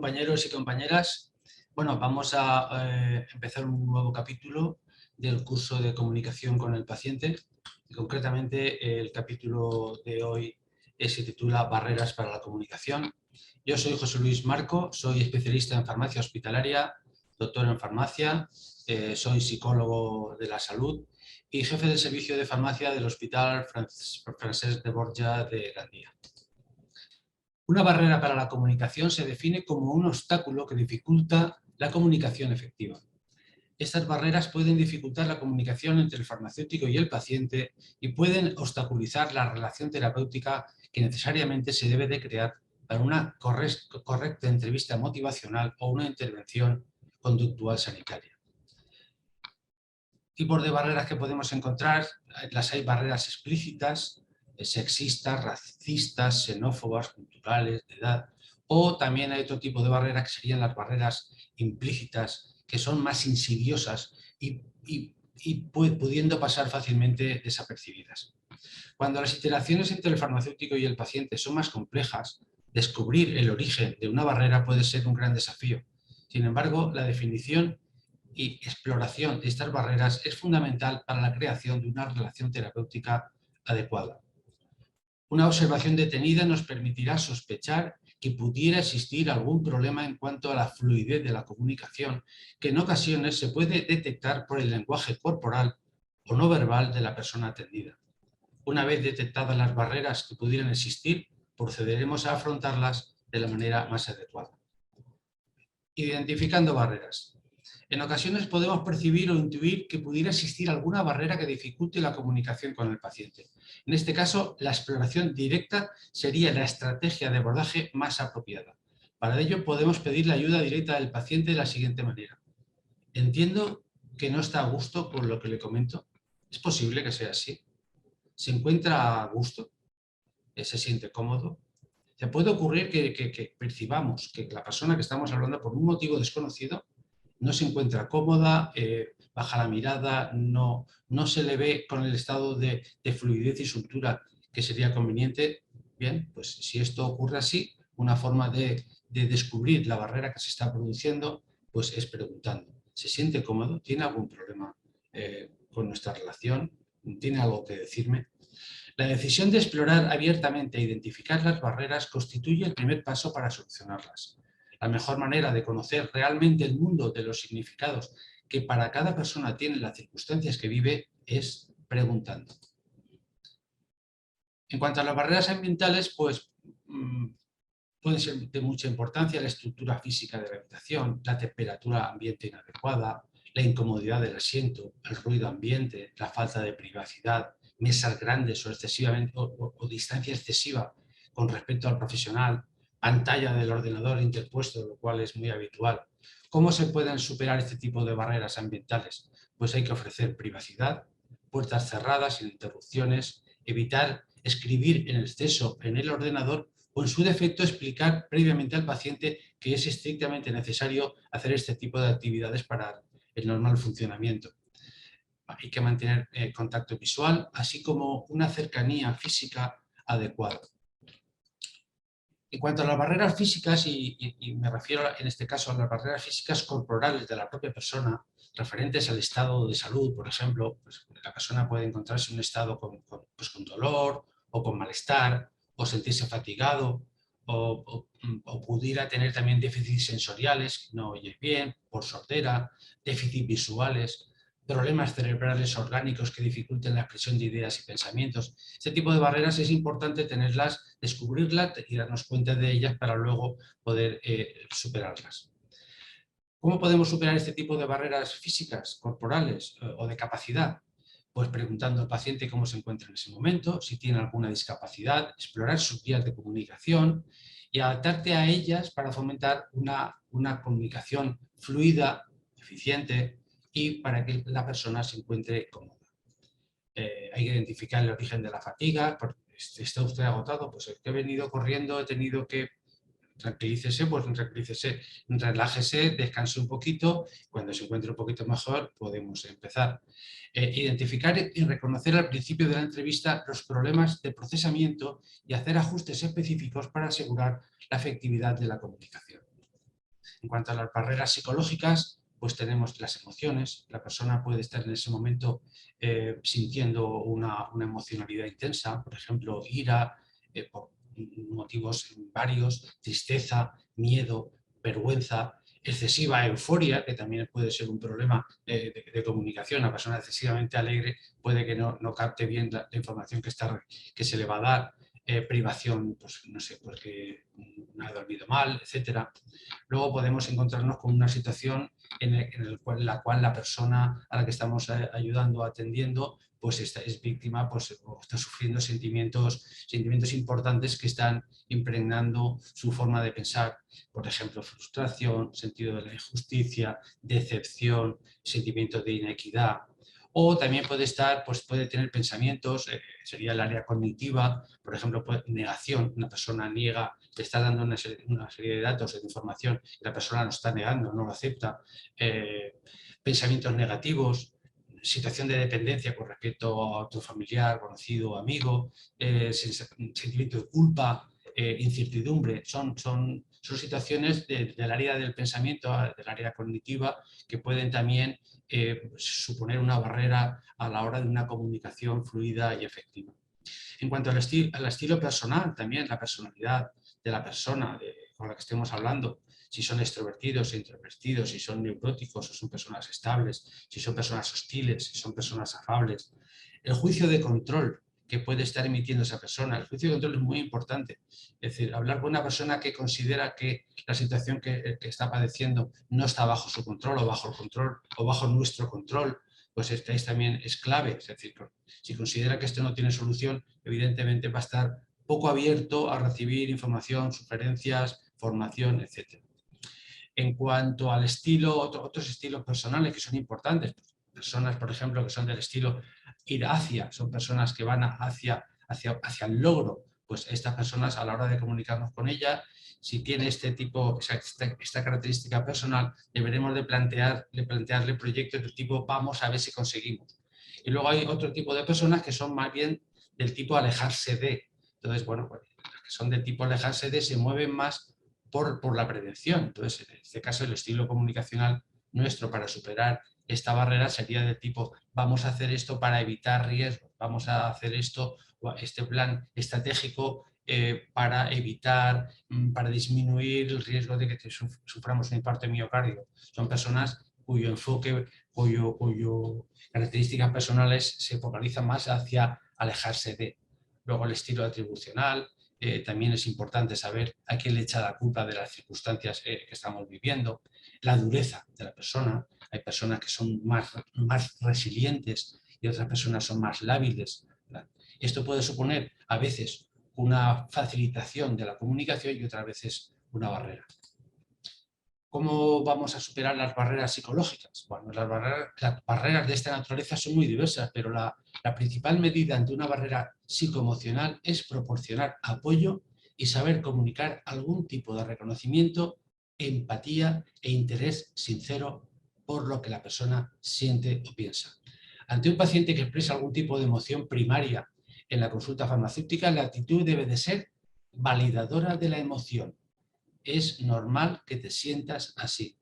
compañeros y compañeras. Bueno, vamos a empezar un nuevo capítulo del curso de comunicación con el paciente. Y concretamente, el capítulo de hoy se titula Barreras para la comunicación. Yo soy José Luis Marco, soy especialista en farmacia hospitalaria, doctor en farmacia, soy psicólogo de la salud y jefe del servicio de farmacia del Hospital Francesc de Borja de Gandia. Una barrera para la comunicación se define como un obstáculo que dificulta la comunicación efectiva. Estas barreras pueden dificultar la comunicación entre el farmacéutico y el paciente y pueden obstaculizar la relación terapéutica que necesariamente se debe de crear para una correcta entrevista motivacional o una intervención conductual sanitaria. Tipos de barreras que podemos encontrar: las hay barreras explícitas, sexistas, racistas, xenófobas, culturales, de edad, o también hay otro tipo de barreras que serían las barreras implícitas, que son más insidiosas y pudiendo pasar fácilmente desapercibidas. Cuando las interacciones entre el farmacéutico y el paciente son más complejas, descubrir el origen de una barrera puede ser un gran desafío. Sin embargo, la definición y exploración de estas barreras es fundamental para la creación de una relación terapéutica adecuada. Una observación detenida nos permitirá sospechar que pudiera existir algún problema en cuanto a la fluidez de la comunicación, que en ocasiones se puede detectar por el lenguaje corporal o no verbal de la persona atendida. Una vez detectadas las barreras que pudieran existir, procederemos a afrontarlas de la manera más adecuada. Identificando barreras. En ocasiones podemos percibir o intuir que pudiera existir alguna barrera que dificulte la comunicación con el paciente. En este caso, la exploración directa sería la estrategia de abordaje más apropiada. Para ello, podemos pedir la ayuda directa del paciente de la siguiente manera. Entiendo que no está a gusto con lo que le comento. ¿Es posible que sea así? ¿Se encuentra a gusto? ¿Se siente cómodo? ¿Se puede ocurrir que percibamos que la persona que estamos hablando, por un motivo desconocido, no se encuentra cómoda, baja la mirada, no se le ve con el estado de fluidez y soltura que sería conveniente? Bien, pues si esto ocurre así, una forma de descubrir la barrera que se está produciendo, pues es preguntando. ¿Se siente cómodo? ¿Tiene algún problema con nuestra relación? ¿Tiene algo que decirme? La decisión de explorar abiertamente e identificar las barreras constituye el primer paso para solucionarlas. La mejor manera de conocer realmente el mundo de los significados que para cada persona tiene las circunstancias que vive es preguntando. En cuanto a las barreras ambientales, pues puede ser de mucha importancia la estructura física de la habitación, la temperatura ambiente inadecuada, la incomodidad del asiento, el ruido ambiente, la falta de privacidad, mesas grandes o distancia excesiva con respecto al profesional, pantalla del ordenador interpuesto, lo cual es muy habitual. ¿Cómo se pueden superar este tipo de barreras ambientales? Pues hay que ofrecer privacidad, puertas cerradas, sin interrupciones, evitar escribir en exceso en el ordenador o, en su defecto, explicar previamente al paciente que es estrictamente necesario hacer este tipo de actividades para el normal funcionamiento. Hay que mantener contacto visual, así como una cercanía física adecuada. En cuanto a las barreras físicas, y me refiero en este caso a las barreras físicas corporales de la propia persona, referentes al estado de salud, por ejemplo, pues la persona puede encontrarse en un estado con dolor o con malestar, o sentirse fatigado, o pudiera tener también déficits sensoriales, no oye bien, por sordera, déficits visuales, problemas cerebrales orgánicos que dificulten la expresión de ideas y pensamientos. Este tipo de barreras es importante tenerlas, descubrirlas y darnos cuenta de ellas para luego poder superarlas. ¿Cómo podemos superar este tipo de barreras físicas, corporales o de capacidad? Pues preguntando al paciente cómo se encuentra en ese momento, si tiene alguna discapacidad, explorar sus vías de comunicación y adaptarte a ellas para fomentar una comunicación fluida, eficiente y para que la persona se encuentre cómoda. Hay que identificar el origen de la fatiga. ¿Está usted agotado? Pues es que he venido corriendo, he tenido que... Tranquilícese, pues tranquilícese, relájese, descanse un poquito. Cuando se encuentre un poquito mejor, podemos empezar. Identificar y reconocer al principio de la entrevista los problemas de procesamiento y hacer ajustes específicos para asegurar la efectividad de la comunicación. En cuanto a las barreras psicológicas, pues tenemos las emociones. La persona puede estar en ese momento sintiendo una emocionalidad intensa, por ejemplo, ira, por motivos varios, tristeza, miedo, vergüenza, excesiva euforia, que también puede ser un problema de comunicación. Una persona excesivamente alegre puede que no capte bien la información que se le va a dar, privación, pues no sé, porque no ha dormido mal, etcétera. Luego podemos encontrarnos con una situación en la cual la persona a la que estamos ayudando, atendiendo, pues es víctima, pues, o está sufriendo sentimientos importantes que están impregnando su forma de pensar. Por ejemplo, frustración, sentido de la injusticia, decepción, sentimiento de inequidad. O también puede estar, pues puede tener pensamientos, sería el área cognitiva, por ejemplo, negación, una persona niega, te está dando una serie de datos, de información, y la persona lo está negando, no lo acepta. Pensamientos negativos, situación de dependencia con respecto a otro familiar, conocido, amigo, sentimiento de culpa, incertidumbre, son situaciones del área del pensamiento, del área cognitiva, que pueden también suponer una barrera a la hora de una comunicación fluida y efectiva. En cuanto al estilo personal, también la personalidad de la persona con la que estemos hablando, si son extrovertidos e introvertidos, si son neuróticos o son personas estables, si son personas hostiles, si son personas afables. El juicio de control que puede estar emitiendo esa persona, el juicio de control es muy importante. Es decir, hablar con una persona que considera que la situación que está padeciendo no está bajo su control o bajo el control o bajo nuestro control, pues también es clave. Es decir, si considera que esto no tiene solución, evidentemente va a estar poco abierto a recibir información, sugerencias, formación, etc. En cuanto al estilo, otros estilos personales que son importantes, personas, por ejemplo, que son del estilo ir hacia, son personas que van hacia el logro, pues estas personas a la hora de comunicarnos con ella, si tiene este tipo, esta característica personal, deberemos de plantearle proyectos del tipo vamos a ver si conseguimos. Y luego hay otro tipo de personas que son más bien del tipo alejarse de. Entonces, bueno, pues las que son del tipo alejarse de se mueven más por la prevención. Entonces, en este caso, el estilo comunicacional nuestro para superar esta barrera sería de tipo, vamos a hacer esto para evitar riesgos, vamos a hacer esto, este plan estratégico para evitar, para disminuir el riesgo de que suframos un infarto de miocardio. Son personas cuyo enfoque, cuyo características personales se focalizan más hacia alejarse de. Luego el estilo atribucional, también es importante saber a quién le echa la culpa de las circunstancias que estamos viviendo. La dureza de la persona, hay personas que son más resilientes y otras personas son más lábiles. ¿Verdad? Esto puede suponer a veces una facilitación de la comunicación y otras veces una barrera. ¿Cómo vamos a superar las barreras psicológicas? Bueno, las barreras de esta naturaleza son muy diversas, pero la principal medida ante una barrera psicoemocional es proporcionar apoyo y saber comunicar algún tipo de reconocimiento, empatía e interés sincero por lo que la persona siente o piensa. Ante un paciente que expresa algún tipo de emoción primaria en la consulta farmacéutica, la actitud debe de ser validadora de la emoción. Es normal que te sientas así,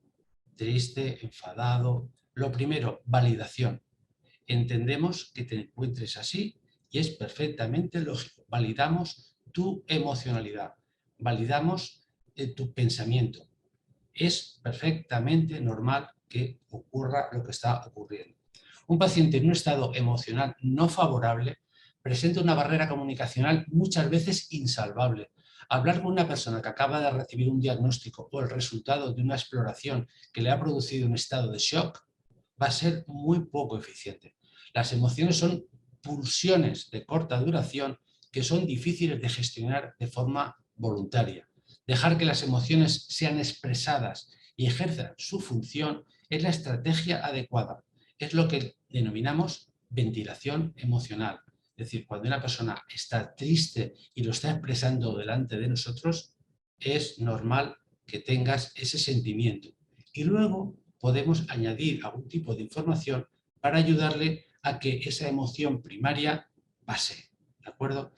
triste, enfadado. Lo primero, validación. Entendemos que te encuentres así y es perfectamente lógico. Validamos tu emocionalidad, validamos tu pensamiento. Es perfectamente normal que ocurra lo que está ocurriendo. Un paciente en un estado emocional no favorable presenta una barrera comunicacional muchas veces insalvable. Hablar con una persona que acaba de recibir un diagnóstico o el resultado de una exploración que le ha producido un estado de shock va a ser muy poco eficiente. Las emociones son pulsiones de corta duración que son difíciles de gestionar de forma voluntaria. Dejar que las emociones sean expresadas y ejerzan su función es la estrategia adecuada. Es lo que denominamos ventilación emocional. Es decir, cuando una persona está triste y lo está expresando delante de nosotros, es normal que tengas ese sentimiento. Y luego podemos añadir algún tipo de información para ayudarle a que esa emoción primaria pase. ¿De acuerdo?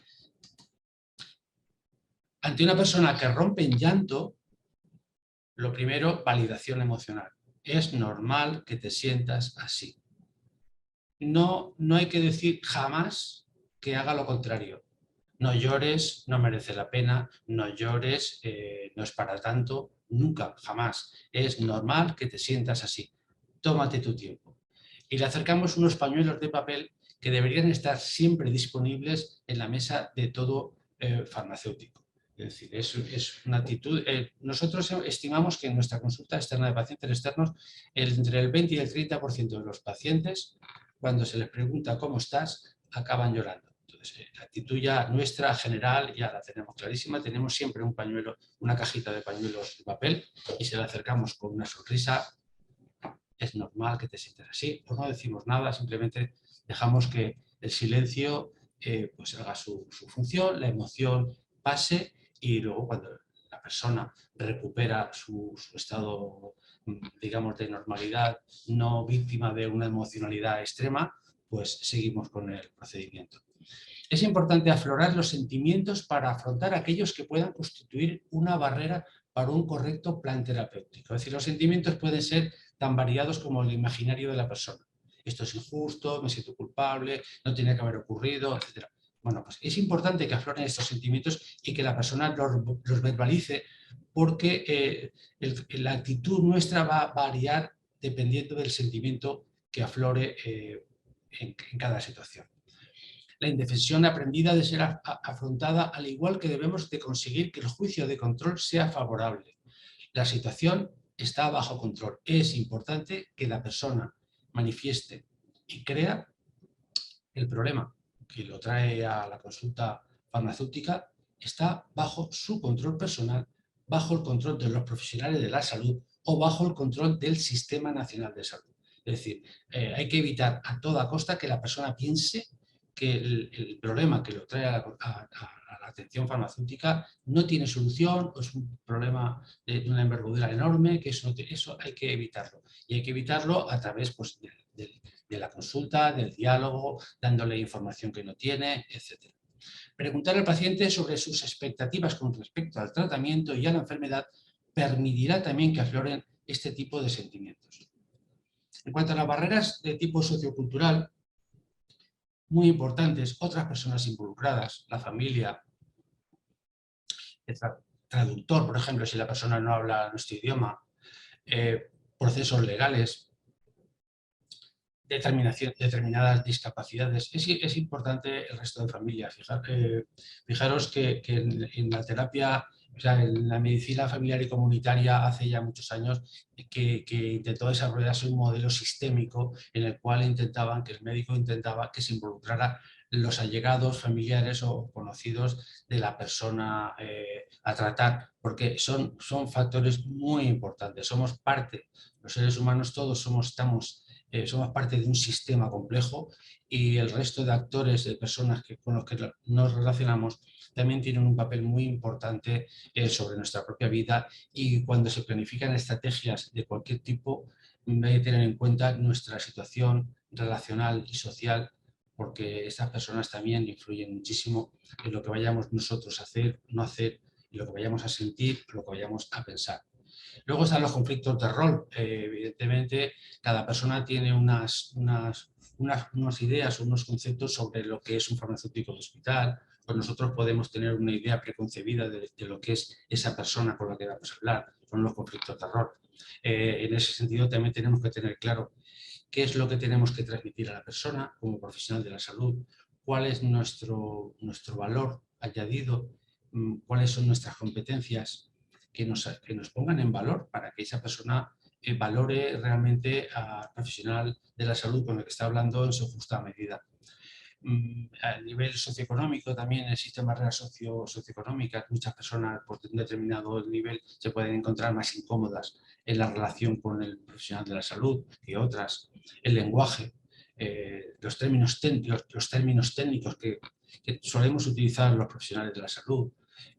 Ante una persona que rompe en llanto, Lo primero, validación emocional. Es normal que te sientas así. No hay que decir jamás que haga lo contrario. No llores, no merece la pena, no llores, no es para tanto, nunca, jamás. Es normal que te sientas así. Tómate tu tiempo. Y le acercamos unos pañuelos de papel que deberían estar siempre disponibles en la mesa de todo farmacéutico. Es decir, es una actitud. Nosotros estimamos que en nuestra consulta externa de pacientes externos, entre el 20 y el 30% de los pacientes, cuando se les pregunta cómo estás, acaban llorando. Entonces, la actitud ya nuestra general ya la tenemos clarísima. Tenemos siempre un pañuelo, una cajita de pañuelos de papel y se la acercamos con una sonrisa. Es normal que te sientas así, pues no decimos nada, simplemente dejamos que el silencio pues haga su función, la emoción pase y luego cuando la persona recupera su estado, digamos, de normalidad, no víctima de una emocionalidad extrema, pues seguimos con el procedimiento. Es importante aflorar los sentimientos para afrontar aquellos que puedan constituir una barrera para un correcto plan terapéutico. Es decir, los sentimientos pueden ser tan variados como el imaginario de la persona. Esto es injusto, me siento culpable, no tiene que haber ocurrido, etc. Bueno, pues es importante que afloren estos sentimientos y que la persona los verbalice porque la actitud nuestra va a variar dependiendo del sentimiento que aflore en cada situación. La indefensión aprendida ha de ser afrontada al igual que debemos de conseguir que el juicio de control sea favorable. La situación está bajo control. Es importante que la persona manifieste y crea el problema que lo trae a la consulta farmacéutica está bajo su control personal, bajo el control de los profesionales de la salud o bajo el control del Sistema Nacional de Salud. Es decir, hay que evitar a toda costa que la persona piense que el problema que lo trae a la atención farmacéutica no tiene solución o es un problema de una envergadura enorme, que eso hay que evitarlo. Y hay que evitarlo a través pues, de la consulta, del diálogo, dándole información que no tiene, etc. Preguntar al paciente sobre sus expectativas con respecto al tratamiento y a la enfermedad permitirá también que afloren este tipo de sentimientos. En cuanto a las barreras de tipo sociocultural, muy importantes, otras personas involucradas, la familia, el traductor, por ejemplo, si la persona no habla nuestro idioma, procesos legales, determinadas discapacidades. Es importante el resto de familia. Fijaros que en la terapia, o sea, en la medicina familiar y comunitaria hace ya muchos años que intentó desarrollarse un modelo sistémico en el cual que el médico intentaba que se involucrara los allegados, familiares o conocidos de la persona a tratar, porque son factores muy importantes. Somos parte, los seres humanos todos somos parte de un sistema complejo y el resto de actores, de personas con los que nos relacionamos, también tienen un papel muy importante sobre nuestra propia vida y cuando se planifican estrategias de cualquier tipo, hay que tener en cuenta nuestra situación relacional y social porque estas personas también influyen muchísimo en lo que vayamos nosotros a hacer, no hacer, en lo que vayamos a sentir, lo que vayamos a pensar. Luego están los conflictos de rol. Evidentemente, cada persona tiene unas ideas o unos conceptos sobre lo que es un farmacéutico de hospital, pues nosotros podemos tener una idea preconcebida de lo que es esa persona con la que vamos a hablar, son los conflictos de rol. En ese sentido, también tenemos que tener claro qué es lo que tenemos que transmitir a la persona como profesional de la salud, cuál es nuestro valor añadido, cuáles son nuestras competencias, que nos pongan en valor para que esa persona valore realmente al profesional de la salud con el que está hablando en su justa medida. A nivel socioeconómico también existen barreras socioeconómicas. Muchas personas por un determinado nivel se pueden encontrar más incómodas en la relación con el profesional de la salud que otras. El lenguaje, los términos técnicos que solemos utilizar los profesionales de la salud,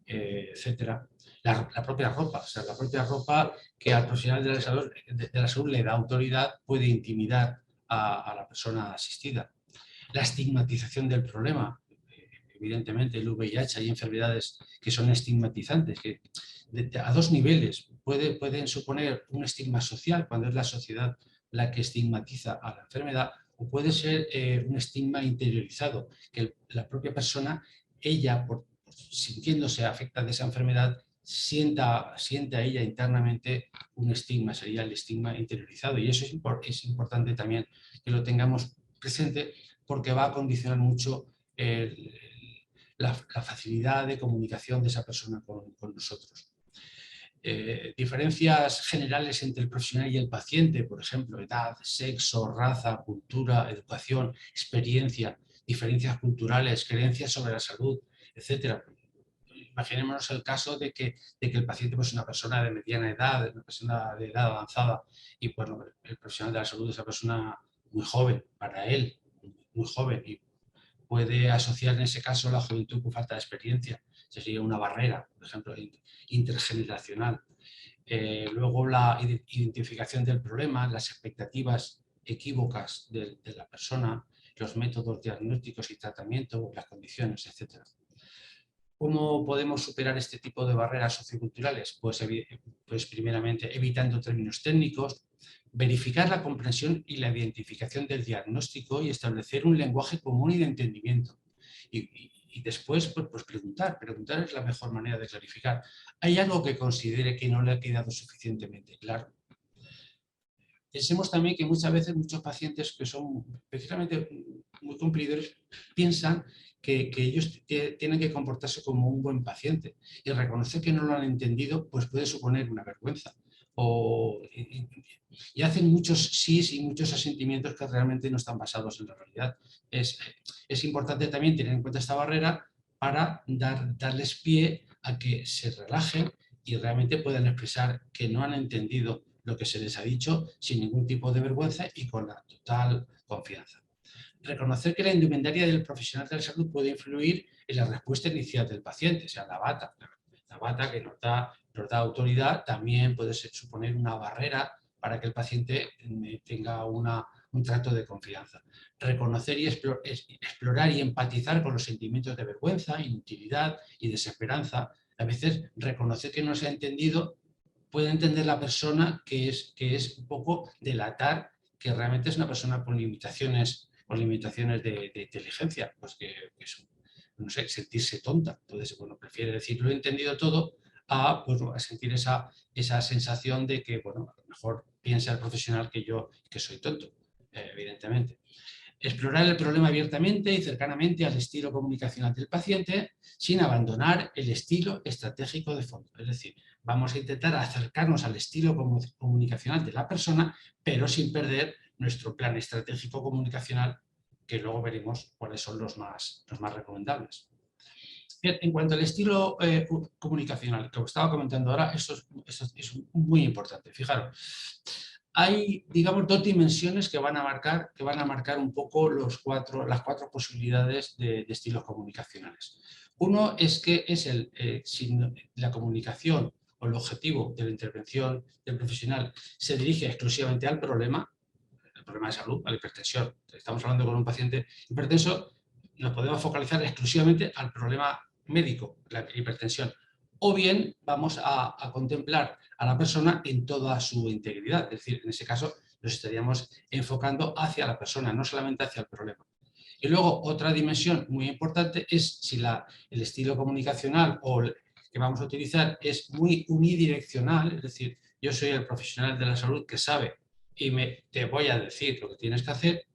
etcétera. La propia ropa, o sea, la propia ropa que al profesional de la salud le da autoridad puede intimidar a la persona asistida. La estigmatización del problema. Evidentemente, el VIH hay enfermedades que son estigmatizantes, que a dos niveles. Pueden suponer un estigma social, cuando es la sociedad la que estigmatiza a la enfermedad, o puede ser un estigma interiorizado, que la propia persona, ella, sintiéndose afectada de esa enfermedad, sienta ella internamente un estigma, sería el estigma interiorizado. Y eso es importante también que lo tengamos presente, porque va a condicionar mucho la facilidad de comunicación de esa persona con nosotros. Diferencias generales entre el profesional y el paciente, por ejemplo, edad, sexo, raza, cultura, educación, experiencia, diferencias culturales, creencias sobre la salud, etcétera. Imaginémonos el caso de que el paciente es una persona de mediana edad, una persona de edad avanzada, y bueno, el profesional de la salud es una persona muy joven, para él, muy joven, y puede asociar en ese caso la juventud con falta de experiencia. Sería una barrera, por ejemplo, intergeneracional. Luego la identificación del problema, las expectativas equívocas de la persona, los métodos diagnósticos y tratamiento, las condiciones, etc. ¿Cómo podemos superar este tipo de barreras socioculturales? Pues primeramente evitando términos técnicos, verificar la comprensión y la identificación del diagnóstico y establecer un lenguaje común y de entendimiento. Y después pues preguntar es la mejor manera de clarificar. ¿Hay algo que considere que no le ha quedado suficientemente claro? Pensemos también que muchas veces muchos pacientes que son precisamente muy cumplidores piensan que ellos tienen que comportarse como un buen paciente, y reconocer que no lo han entendido pues puede suponer una vergüenza. Y hacen muchos sís y muchos asentimientos que realmente no están basados en la realidad. Es importante también tener en cuenta esta barrera para darles pie a que se relajen y realmente puedan expresar que no han entendido lo que se les ha dicho sin ningún tipo de vergüenza y con la total confianza. Reconocer que la indumentaria del profesional de la salud puede influir en la respuesta inicial del paciente, o sea, la bata que nos da autoridad también puede suponer una barrera para que el paciente tenga un trato de confianza. Reconocer y explorar y empatizar con los sentimientos de vergüenza, inutilidad y desesperanza. A veces reconocer que no se ha entendido puede entender la persona que es un poco delatar que realmente es una persona con limitaciones de inteligencia, pues que no sé, sentirse tonta. Entonces, bueno, prefiere decir lo he entendido todo pues, a sentir esa sensación de que, bueno, a lo mejor piensa el profesional que soy tonto, evidentemente. Explorar el problema abiertamente y cercanamente al estilo comunicacional del paciente sin abandonar el estilo estratégico de fondo. Es decir, vamos a intentar acercarnos al estilo comunicacional de la persona, pero sin perder nuestro plan estratégico comunicacional, que luego veremos cuáles son los más recomendables. Bien, en cuanto al estilo comunicacional, que os estaba comentando ahora, esto es muy importante. Fijaros, hay, digamos, dos dimensiones que van a marcar un poco las cuatro posibilidades de estilos comunicacionales. Uno es que es si la comunicación o el objetivo de la intervención del profesional se dirige exclusivamente al problema, el problema de salud, a la hipertensión. Estamos hablando con un paciente hipertenso, nos podemos focalizar exclusivamente al problema médico, la hipertensión. O bien vamos a contemplar a la persona en toda su integridad, es decir, en ese caso nos estaríamos enfocando hacia la persona, no solamente hacia el problema. Y luego otra dimensión muy importante es si el estilo comunicacional que vamos a utilizar es muy unidireccional, es decir, yo soy el profesional de la salud que sabe y te voy a decir lo que tienes que hacer,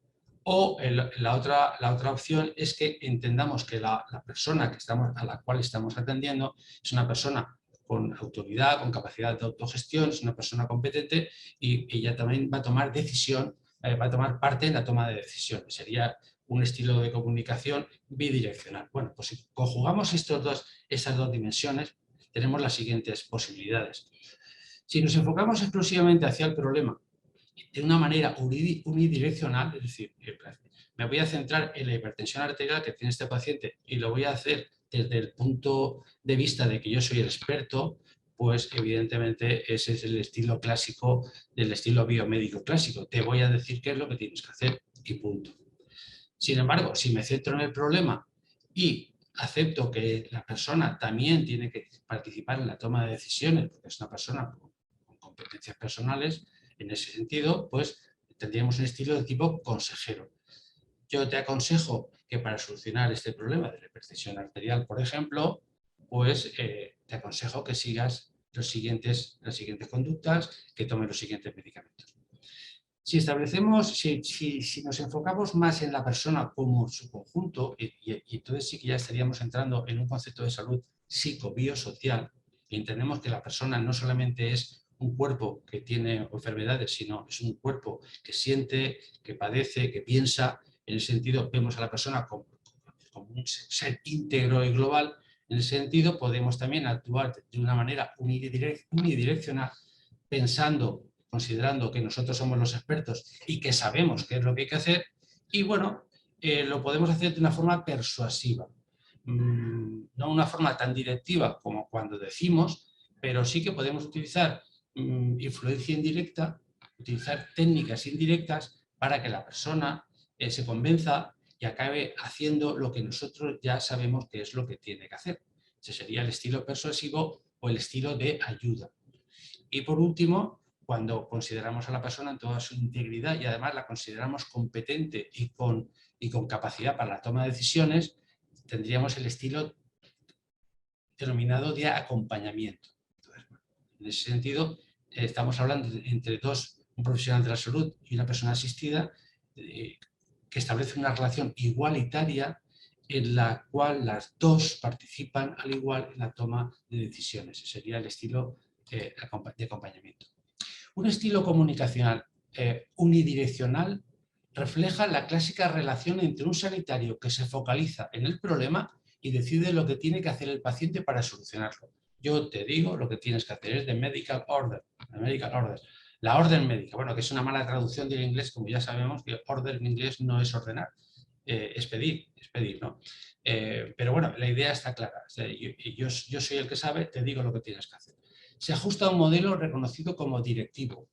o la otra opción es que entendamos que la persona a la cual estamos atendiendo es una persona con autoridad, con capacidad de autogestión, es una persona competente y ella también va a tomar va a tomar parte en la toma de decisiones. Sería un estilo de comunicación bidireccional. Bueno, pues si conjugamos esas dos dimensiones, tenemos las siguientes posibilidades. Si nos enfocamos exclusivamente hacia el problema de una manera unidireccional, es decir, me voy a centrar en la hipertensión arterial que tiene este paciente y lo voy a hacer desde el punto de vista de que yo soy el experto, pues evidentemente ese es el estilo clásico del estilo biomédico clásico. Te voy a decir qué es lo que tienes que hacer y punto. Sin embargo, si me centro en el problema y acepto que la persona también tiene que participar en la toma de decisiones, porque es una persona con competencias personales. En ese sentido, pues tendríamos un estilo de tipo consejero. Yo te aconsejo que para solucionar este problema de la hipertensión arterial, por ejemplo, pues te aconsejo que sigas las siguientes conductas, que tomes los siguientes medicamentos. Si nos enfocamos más en la persona como su conjunto, y entonces sí que ya estaríamos entrando en un concepto de salud psicobiosocial, y entendemos que la persona no solamente es un cuerpo que tiene enfermedades, sino es un cuerpo que siente, que padece, que piensa. En ese sentido, vemos a la persona como un ser íntegro y global. En ese sentido, podemos también actuar de una manera unidireccional, considerando que nosotros somos los expertos y que sabemos qué es lo que hay que hacer, y bueno, lo podemos hacer de una forma persuasiva. No una forma tan directiva como cuando decimos, pero sí que podemos utilizar influencia indirecta, utilizar técnicas indirectas para que la persona se convenza y acabe haciendo lo que nosotros ya sabemos que es lo que tiene que hacer. Ese sería el estilo persuasivo o el estilo de ayuda. Y por último, cuando consideramos a la persona en toda su integridad y además la consideramos competente y con capacidad para la toma de decisiones, tendríamos el estilo denominado de acompañamiento. Entonces, en ese sentido, estamos hablando entre un profesional de la salud y una persona asistida, que establece una relación igualitaria en la cual las dos participan al igual en la toma de decisiones. Ese sería el estilo de acompañamiento. Un estilo comunicacional unidireccional refleja la clásica relación entre un sanitario que se focaliza en el problema y decide lo que tiene que hacer el paciente para solucionarlo. Yo te digo lo que tienes que hacer, es de medical order. La orden médica, bueno, que es una mala traducción del inglés, como ya sabemos que order en inglés no es ordenar, es pedir, ¿no? Pero bueno, la idea está clara. O sea, yo soy el que sabe, te digo lo que tienes que hacer. Se ajusta a un modelo reconocido como directivo.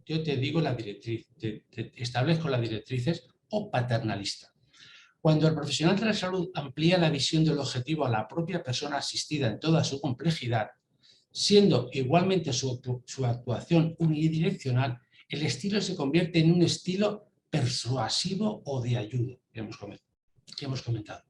Yo te digo la directriz, te establezco las directrices, o paternalista. Cuando el profesional de la salud amplía la visión del objetivo a la propia persona asistida en toda su complejidad, siendo igualmente su actuación unidireccional, el estilo se convierte en un estilo persuasivo o de ayuda, que hemos comentado.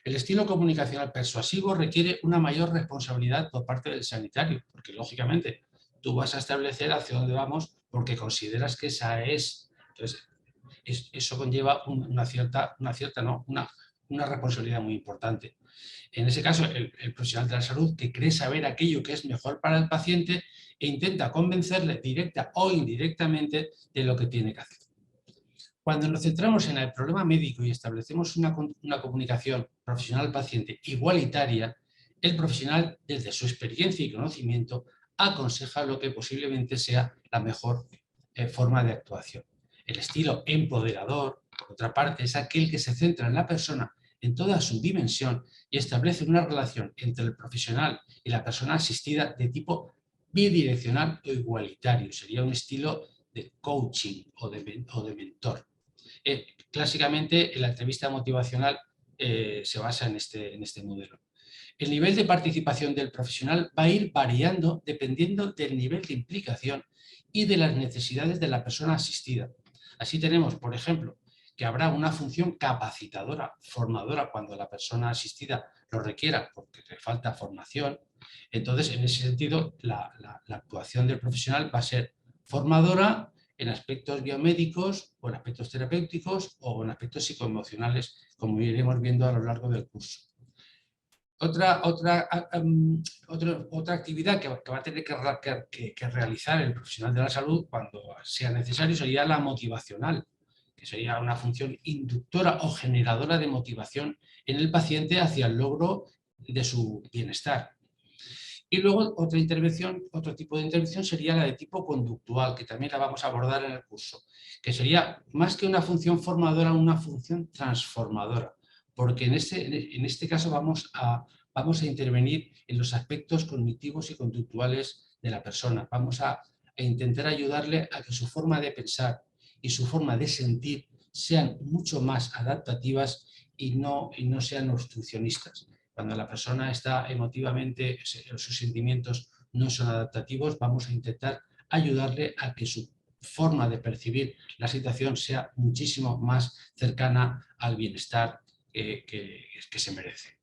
El estilo comunicacional persuasivo requiere una mayor responsabilidad por parte del sanitario, porque lógicamente tú vas a establecer hacia dónde vamos porque consideras que esa es. Entonces, eso conlleva una responsabilidad muy importante. En ese caso, el profesional de la salud que cree saber aquello que es mejor para el paciente e intenta convencerle directa o indirectamente de lo que tiene que hacer. Cuando nos centramos en el problema médico y establecemos una comunicación profesional-paciente igualitaria, el profesional, desde su experiencia y conocimiento, aconseja lo que posiblemente sea la mejor forma de actuación. El estilo empoderador, por otra parte, es aquel que se centra en la persona en toda su dimensión y establece una relación entre el profesional y la persona asistida de tipo bidireccional o igualitario. Sería un estilo de coaching o de mentor. Clásicamente, la entrevista motivacional se basa en este modelo. El nivel de participación del profesional va a ir variando dependiendo del nivel de implicación y de las necesidades de la persona asistida. Así tenemos, por ejemplo, que habrá una función capacitadora, formadora, cuando la persona asistida lo requiera porque le falta formación. Entonces, en ese sentido, la actuación del profesional va a ser formadora en aspectos biomédicos o en aspectos terapéuticos o en aspectos psicoemocionales, como iremos viendo a lo largo del curso. Otra actividad que va a tener que realizar el profesional de la salud cuando sea necesario sería la motivacional, que sería una función inductora o generadora de motivación en el paciente hacia el logro de su bienestar. Y luego otro tipo de intervención sería la de tipo conductual, que también la vamos a abordar en el curso, que sería más que una función formadora, una función transformadora, porque en este caso vamos a intervenir en los aspectos cognitivos y conductuales de la persona. Vamos a intentar ayudarle a que su forma de pensar y su forma de sentir sean mucho más adaptativas y no sean obstruccionistas. Cuando la persona está emotivamente, sus sentimientos no son adaptativos, vamos a intentar ayudarle a que su forma de percibir la situación sea muchísimo más cercana al bienestar que se merece.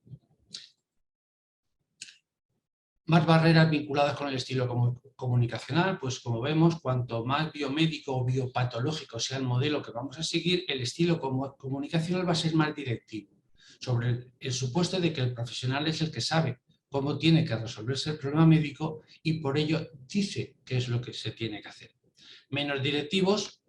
Más barreras vinculadas con el estilo comunicacional, pues como vemos, cuanto más biomédico o biopatológico sea el modelo que vamos a seguir, el estilo comunicacional va a ser más directivo, sobre el supuesto de que el profesional es el que sabe cómo tiene que resolverse el problema médico y por ello dice qué es lo que se tiene que hacer. Menos directivos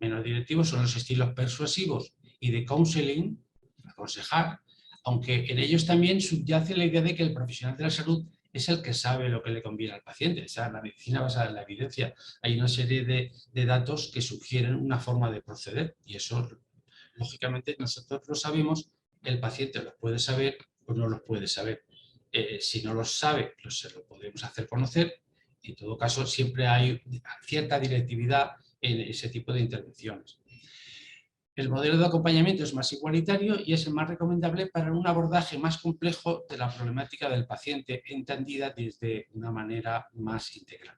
son los estilos persuasivos y de counseling, aconsejar, aunque en ellos también subyace la idea de que el profesional de la salud es el que sabe lo que le conviene al paciente. O sea, la medicina basada en la evidencia. Hay una serie de datos que sugieren una forma de proceder y eso, lógicamente, nosotros lo sabemos, el paciente los puede saber o no los puede saber. Si no los sabe, pues se lo podemos hacer conocer. En todo caso, siempre hay cierta directividad en ese tipo de intervenciones. El modelo de acompañamiento es más igualitario y es el más recomendable para un abordaje más complejo de la problemática del paciente, entendida desde una manera más integral.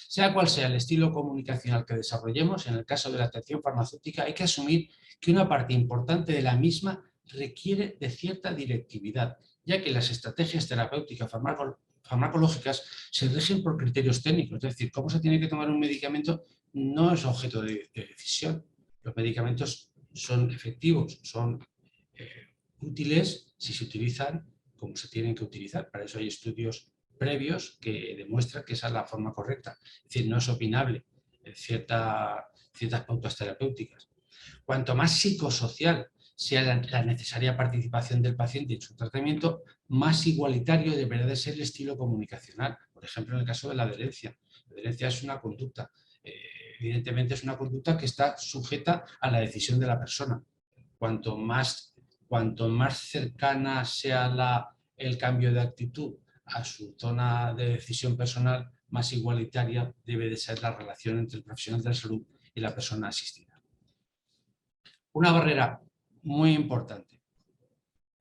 Sea cual sea el estilo comunicacional que desarrollemos, en el caso de la atención farmacéutica hay que asumir que una parte importante de la misma requiere de cierta directividad, ya que las estrategias terapéuticas farmacológicas se rigen por criterios técnicos, es decir, cómo se tiene que tomar un medicamento no es objeto de decisión. Los medicamentos son efectivos, son útiles si se utilizan como se tienen que utilizar. Para eso hay estudios previos que demuestran que esa es la forma correcta. Es decir, no es opinable ciertas pautas terapéuticas. Cuanto más psicosocial sea la necesaria participación del paciente en su tratamiento, más igualitario deberá de ser el estilo comunicacional. Por ejemplo, en el caso de la adherencia. La adherencia es una conducta. Evidentemente es una conducta que está sujeta a la decisión de la persona. Cuanto más cercana sea el cambio de actitud a su zona de decisión personal, más igualitaria debe de ser la relación entre el profesional de la salud y la persona asistida. Una barrera muy importante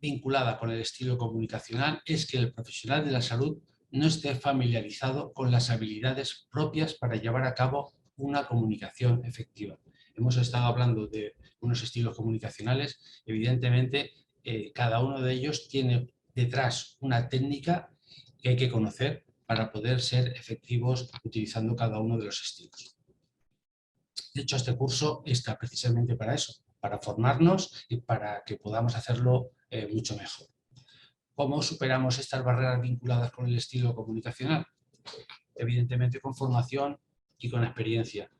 vinculada con el estilo comunicacional es que el profesional de la salud no esté familiarizado con las habilidades propias para llevar a cabo una comunicación efectiva. Hemos estado hablando de unos estilos comunicacionales, evidentemente cada uno de ellos tiene detrás una técnica que hay que conocer para poder ser efectivos utilizando cada uno de los estilos. De hecho, este curso está precisamente para eso, para formarnos y para que podamos hacerlo mucho mejor. ¿Cómo superamos estas barreras vinculadas con el estilo comunicacional? Evidentemente con formación y con experiencia.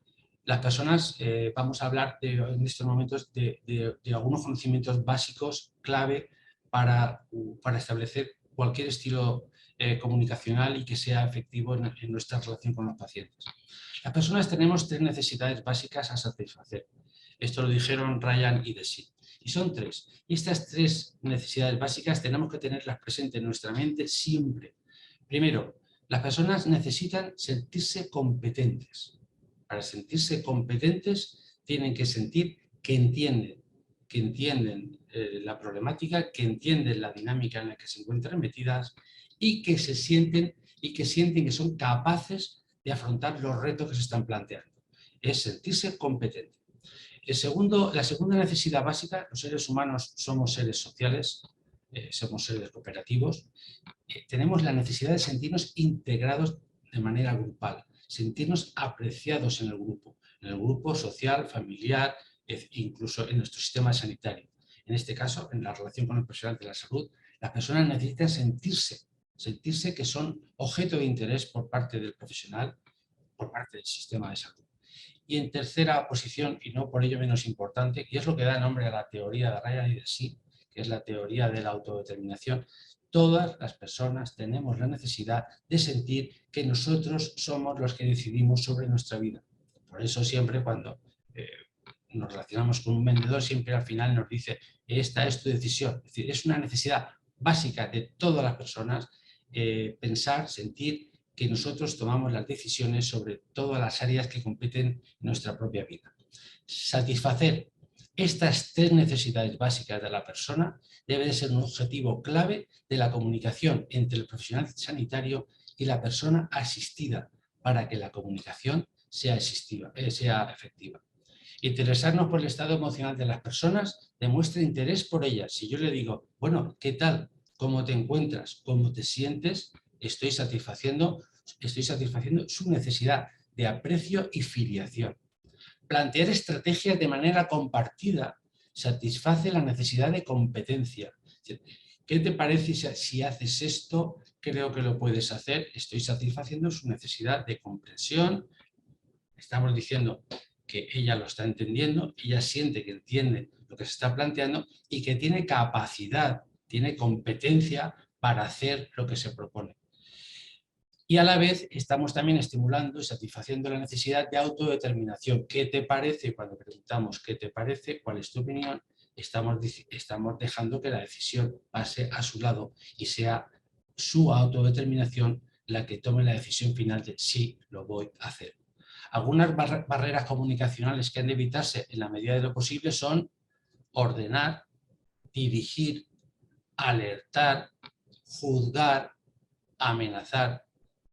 Las personas, vamos a hablar en estos momentos de algunos conocimientos básicos clave para establecer cualquier estilo comunicacional y que sea efectivo en nuestra relación con los pacientes. Las personas tenemos 3 necesidades básicas a satisfacer. Esto lo dijeron Ryan y Desi. Y son 3. Y estas 3 necesidades básicas tenemos que tenerlas presentes en nuestra mente siempre. Primero, las personas necesitan sentirse competentes. Para sentirse competentes tienen que sentir que entienden la problemática, que entienden la dinámica en la que se encuentran metidas y que sienten que son capaces de afrontar los retos que se están planteando. Es sentirse competente. La segunda necesidad básica, los seres humanos somos seres sociales, somos seres cooperativos, tenemos la necesidad de sentirnos integrados de manera grupal, sentirnos apreciados en el grupo social, familiar, incluso en nuestro sistema sanitario. En este caso, en la relación con el profesional de la salud, las personas necesitan sentirse que son objeto de interés por parte del profesional, por parte del sistema de salud. Y en tercera posición, y no por ello menos importante, y es lo que da nombre a la teoría de Ryan y Deci, que es la teoría de la autodeterminación, todas las personas tenemos la necesidad de sentir que nosotros somos los que decidimos sobre nuestra vida. Por eso siempre cuando nos relacionamos con un vendedor, siempre al final nos dice, esta es tu decisión. Es decir, es una necesidad básica de todas las personas pensar, sentir que nosotros tomamos las decisiones sobre todas las áreas que competen en nuestra propia vida. Satisfacer Estas tres necesidades básicas de la persona deben de ser un objetivo clave de la comunicación entre el profesional sanitario y la persona asistida para que la comunicación sea efectiva. Interesarnos por el estado emocional de las personas demuestra interés por ellas. Si yo le digo, bueno, ¿qué tal? ¿Cómo te encuentras? ¿Cómo te sientes? Estoy satisfaciendo su necesidad de aprecio y filiación. Plantear estrategias de manera compartida satisface la necesidad de competencia. ¿Qué te parece si haces esto? Creo que lo puedes hacer. Estoy satisfaciendo su necesidad de comprensión. Estamos diciendo que ella lo está entendiendo, ella siente que entiende lo que se está planteando y que tiene capacidad, tiene competencia para hacer lo que se propone. Y a la vez estamos también estimulando y satisfaciendo la necesidad de autodeterminación. ¿Qué te parece? Cuando preguntamos ¿qué te parece? ¿Cuál es tu opinión? Estamos dejando que la decisión pase a su lado y sea su autodeterminación la que tome la decisión final de sí, lo voy a hacer. Algunas barreras comunicacionales que han de evitarse en la medida de lo posible son ordenar, dirigir, alertar, juzgar, amenazar.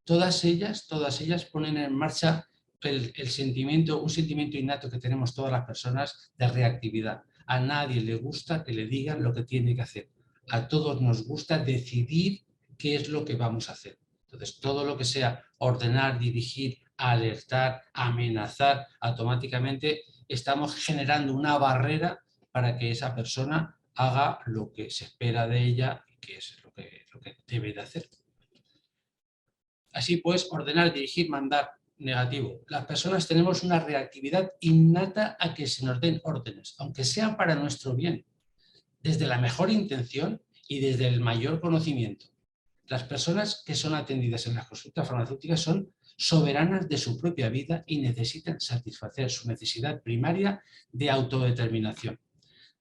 Todas ellas ponen en marcha un sentimiento innato que tenemos todas las personas de reactividad. A nadie le gusta que le digan lo que tiene que hacer. A todos nos gusta decidir qué es lo que vamos a hacer. Entonces, todo lo que sea ordenar, dirigir, alertar, amenazar, automáticamente estamos generando una barrera para que esa persona haga lo que se espera de ella y que es lo que debe de hacer. Así pues, ordenar, dirigir, mandar, negativo. Las personas tenemos una reactividad innata a que se nos den órdenes, aunque sean para nuestro bien, desde la mejor intención y desde el mayor conocimiento. Las personas que son atendidas en las consultas farmacéuticas son soberanas de su propia vida y necesitan satisfacer su necesidad primaria de autodeterminación.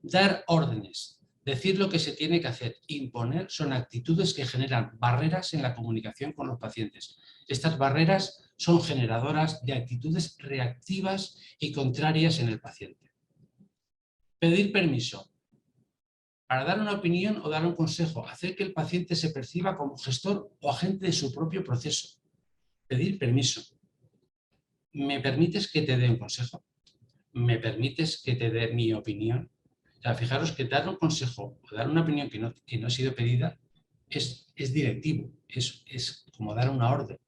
Dar órdenes, decir lo que se tiene que hacer, imponer, son actitudes que generan barreras en la comunicación con los pacientes. Estas barreras son generadoras de actitudes reactivas y contrarias en el paciente. Pedir permiso para dar una opinión o dar un consejo, hacer que el paciente se perciba como gestor o agente de su propio proceso. Pedir permiso. ¿Me permites que te dé un consejo? ¿Me permites que te dé mi opinión? O sea, fijaros que dar un consejo o dar una opinión que no ha sido pedida es directivo, es como dar una orden.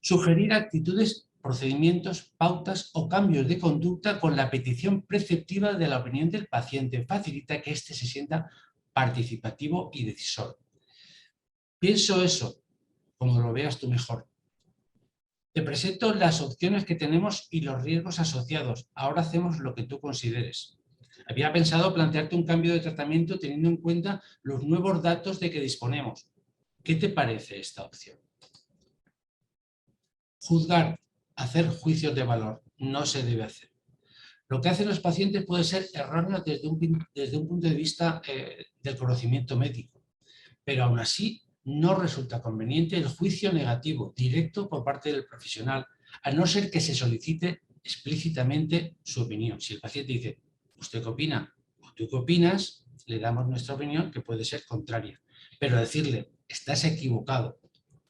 Sugerir actitudes, procedimientos, pautas o cambios de conducta con la petición preceptiva de la opinión del paciente facilita que éste se sienta participativo y decisor. Pienso eso, como lo veas tú mejor. Te presento las opciones que tenemos y los riesgos asociados. Ahora hacemos lo que tú consideres. Había pensado plantearte un cambio de tratamiento teniendo en cuenta los nuevos datos de que disponemos. ¿Qué te parece esta opción? Juzgar, hacer juicios de valor, no se debe hacer. Lo que hacen los pacientes puede ser erróneo desde un punto de vista del conocimiento médico, pero aún así no resulta conveniente el juicio negativo directo por parte del profesional, a no ser que se solicite explícitamente su opinión. Si el paciente dice, ¿usted qué opina? ¿O tú qué opinas? Le damos nuestra opinión, que puede ser contraria. Pero decirle, estás equivocado,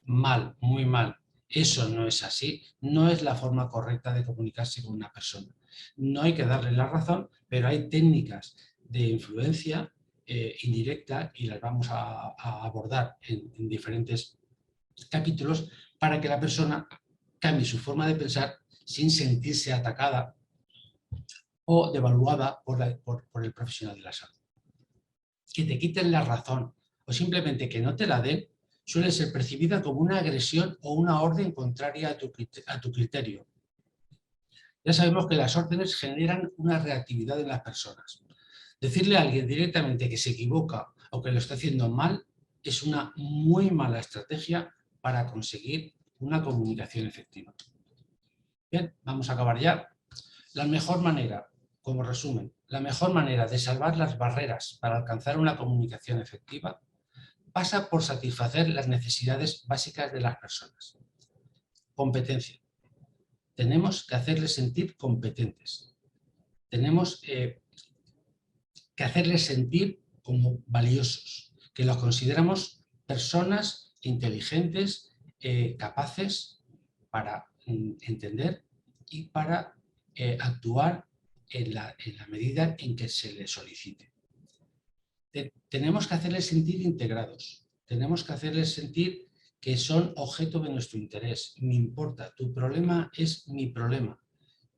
mal, muy mal, eso no es así, no es la forma correcta de comunicarse con una persona. No hay que darle la razón, pero hay técnicas de influencia indirecta y las vamos a abordar en diferentes capítulos para que la persona cambie su forma de pensar sin sentirse atacada o devaluada por el profesional de la salud. Que te quiten la razón o simplemente que no te la den suele ser percibida como una agresión o una orden contraria a tu criterio. Ya sabemos que las órdenes generan una reactividad en las personas. Decirle a alguien directamente que se equivoca o que lo está haciendo mal es una muy mala estrategia para conseguir una comunicación efectiva. Bien, vamos a acabar ya. La mejor manera, como resumen, la mejor manera de salvar las barreras para alcanzar una comunicación efectiva pasa por satisfacer las necesidades básicas de las personas. Competencia. Tenemos que hacerles sentir competentes. tenemos que hacerles sentir como valiosos, que los consideramos personas inteligentes, capaces para entender y para actuar en la medida en que se les solicite. Tenemos que hacerles sentir integrados, tenemos que hacerles sentir que son objeto de nuestro interés. Me importa, tu problema es mi problema.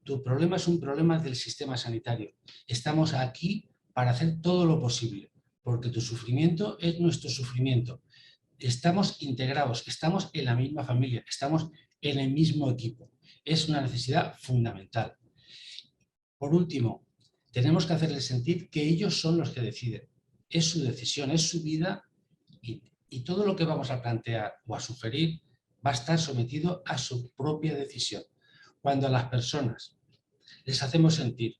Tu problema es un problema del sistema sanitario. Estamos aquí para hacer todo lo posible, porque tu sufrimiento es nuestro sufrimiento. Estamos integrados, estamos en la misma familia, estamos en el mismo equipo. Es una necesidad fundamental. Por último, tenemos que hacerles sentir que ellos son los que deciden. Es su decisión, es su vida y todo lo que vamos a plantear o a sugerir va a estar sometido a su propia decisión. Cuando a las personas les hacemos sentir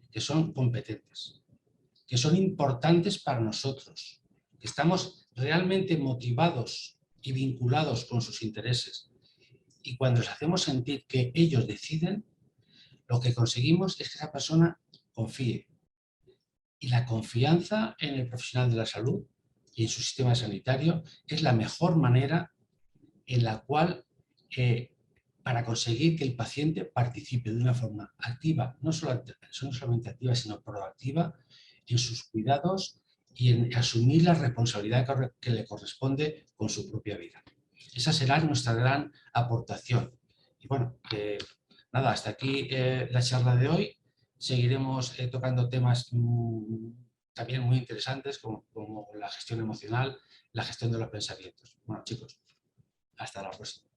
que son competentes, que son importantes para nosotros, que estamos realmente motivados y vinculados con sus intereses, y cuando les hacemos sentir que ellos deciden, lo que conseguimos es que esa persona confíe. Y la confianza en el profesional de la salud y en su sistema sanitario es la mejor manera en la cual, para conseguir que el paciente participe de una forma activa, no solamente activa, sino proactiva en sus cuidados y en asumir la responsabilidad que le corresponde con su propia vida. Esa será nuestra gran aportación. Y bueno, nada, hasta aquí la charla de hoy. Seguiremos tocando temas también muy interesantes como la gestión emocional, la gestión de los pensamientos. Bueno, chicos, hasta la próxima.